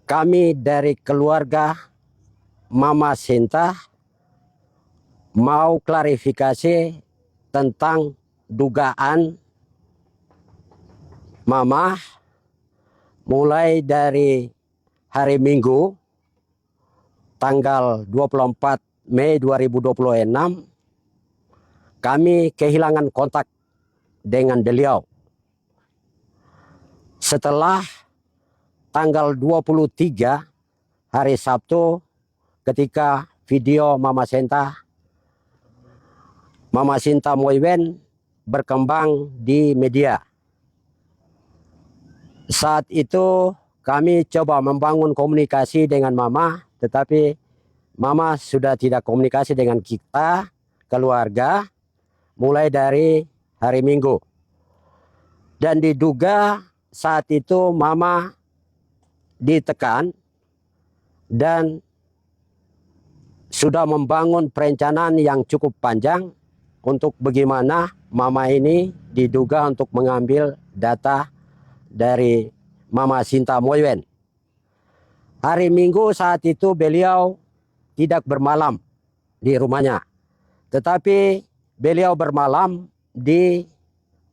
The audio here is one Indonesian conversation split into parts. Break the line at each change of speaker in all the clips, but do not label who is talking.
Kami dari keluarga Mama Sinta mau klarifikasi tentang dugaan Mama mulai dari hari Minggu tanggal 24 Mei 2026 kami kehilangan kontak dengan beliau. Setelah tanggal 23 hari Sabtu ketika video Mama Sinta Moiwen berkembang di media. Saat itu kami coba membangun komunikasi dengan Mama, tetapi Mama sudah tidak komunikasi dengan kita, keluarga, mulai dari hari Minggu. Dan diduga saat itu Mama ditekan dan sudah membangun perencanaan yang cukup panjang untuk bagaimana Mama ini diduga untuk mengambil data dari Mama Sinta Moiwen. Hari Minggu saat itu beliau tidak bermalam di rumahnya, tetapi beliau bermalam di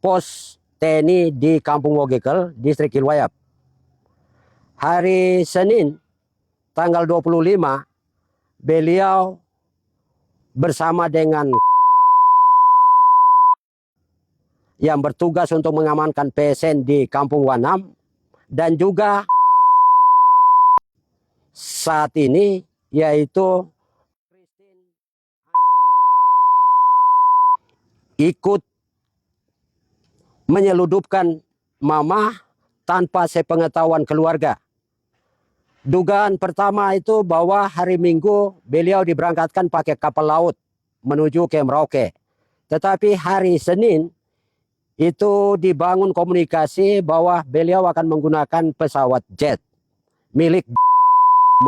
pos TNI di Kampung Wogekel, Distrik Kilwayap. Hari Senin tanggal 25 beliau bersama dengan yang bertugas untuk mengamankan PSN di Kampung Wanam dan juga saat ini yaitu ikut menyeludupkan Mama tanpa sepengetahuan keluarga. Dugaan pertama itu bahwa hari Minggu beliau diberangkatkan pakai kapal laut menuju ke Merauke. Tetapi hari Senin itu dibangun komunikasi bahwa beliau akan menggunakan pesawat jet milik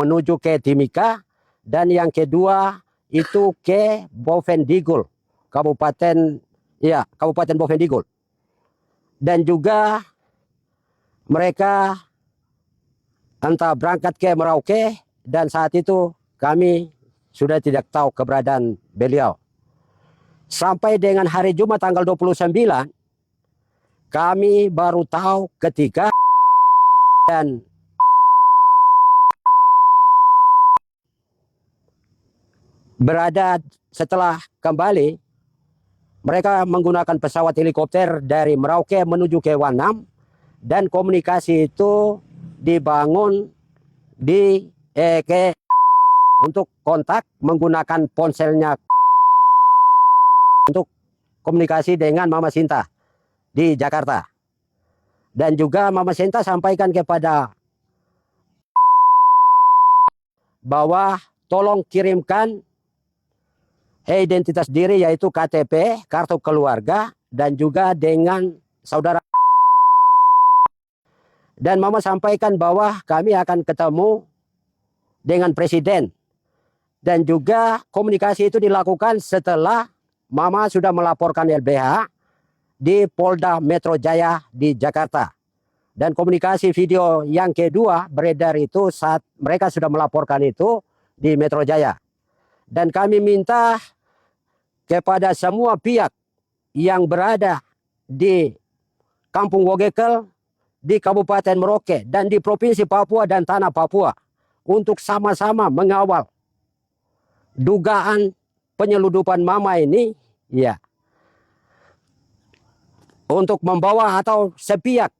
menuju ke Timika, dan yang kedua itu ke Bovendigul, Kabupaten Bovendigul. Dan juga mereka entah berangkat ke Merauke, dan saat itu kami sudah tidak tahu keberadaan beliau. Sampai dengan hari Jumat tanggal 29 kami baru tahu ketika dan berada setelah kembali mereka menggunakan pesawat helikopter dari Merauke menuju ke Wanam, dan komunikasi itu dibangun untuk kontak menggunakan ponselnya untuk komunikasi dengan Mama Sinta di Jakarta. Dan juga Mama Sinta sampaikan kepada bahwa tolong kirimkan identitas diri yaitu KTP, kartu keluarga, dan juga dengan saudara. Dan Mama sampaikan bahwa kami akan ketemu dengan Presiden. Dan juga komunikasi itu dilakukan setelah Mama sudah melaporkan LBH di Polda Metro Jaya di Jakarta. Dan komunikasi video yang kedua beredar itu saat mereka sudah melaporkan itu di Metro Jaya. Dan kami minta kepada semua pihak yang berada di Kampung Wogekel, di Kabupaten Merauke, dan di Provinsi Papua dan Tanah Papua untuk sama-sama mengawal dugaan penyeludupan Mama ini, ya, untuk membawa atau sepihak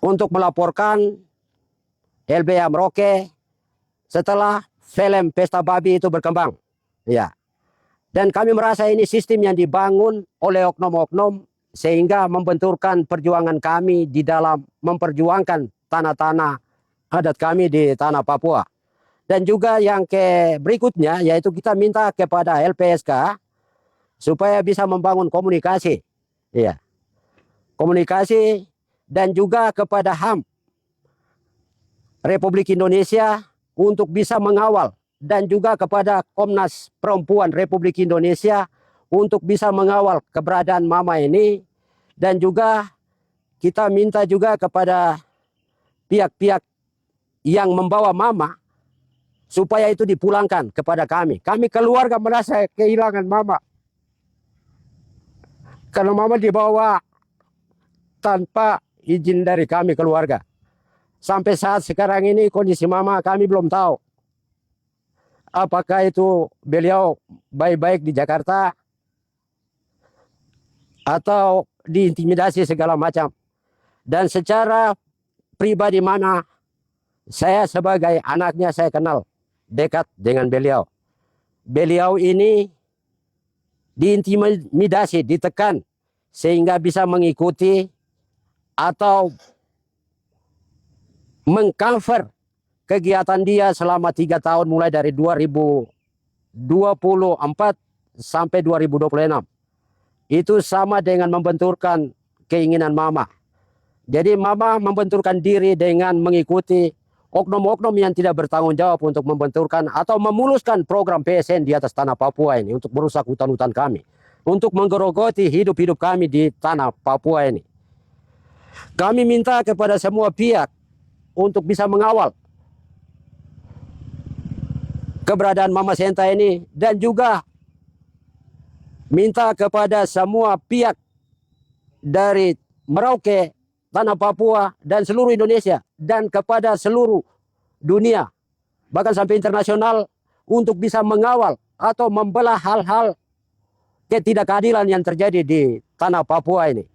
untuk melaporkan LBH Merauke setelah film Pesta Babi itu berkembang, ya. Dan kami merasa ini sistem yang dibangun oleh oknum-oknum sehingga membenturkan perjuangan kami di dalam memperjuangkan tanah-tanah adat kami di tanah Papua. Dan juga yang berikutnya yaitu kita minta kepada LPSK supaya bisa membangun komunikasi, ya, komunikasi, dan juga kepada HAM Republik Indonesia untuk bisa mengawal, dan juga kepada Komnas Perempuan Republik Indonesia untuk bisa mengawal keberadaan Mama ini. Dan juga kita minta juga kepada pihak-pihak yang membawa mama supaya itu dipulangkan kepada kami. Kami keluarga merasa kehilangan mama. Karena mama dibawa tanpa izin dari kami keluarga. Sampai saat sekarang ini kondisi mama kami belum tahu. Apakah itu beliau baik-baik di Jakarta atau diintimidasi segala macam. Dan secara pribadi mana saya sebagai anaknya saya kenal dekat dengan beliau. Beliau ini diintimidasi, ditekan sehingga bisa mengikuti atau mengcover kegiatan dia selama 3 tahun mulai dari 2024 sampai 2026. Itu sama dengan membenturkan keinginan mama. Jadi mama membenturkan diri dengan mengikuti oknum-oknum yang tidak bertanggung jawab untuk membenturkan atau memuluskan program PSN di atas tanah Papua ini untuk merusak hutan-hutan kami, untuk menggerogoti hidup-hidup kami di tanah Papua ini. Kami minta kepada semua pihak untuk bisa mengawal keberadaan Mama Senta ini, dan juga minta kepada semua pihak dari Merauke, tanah Papua, dan seluruh Indonesia, dan kepada seluruh dunia, bahkan sampai internasional, untuk bisa mengawal atau membelah hal-hal ketidakadilan yang terjadi di tanah Papua ini.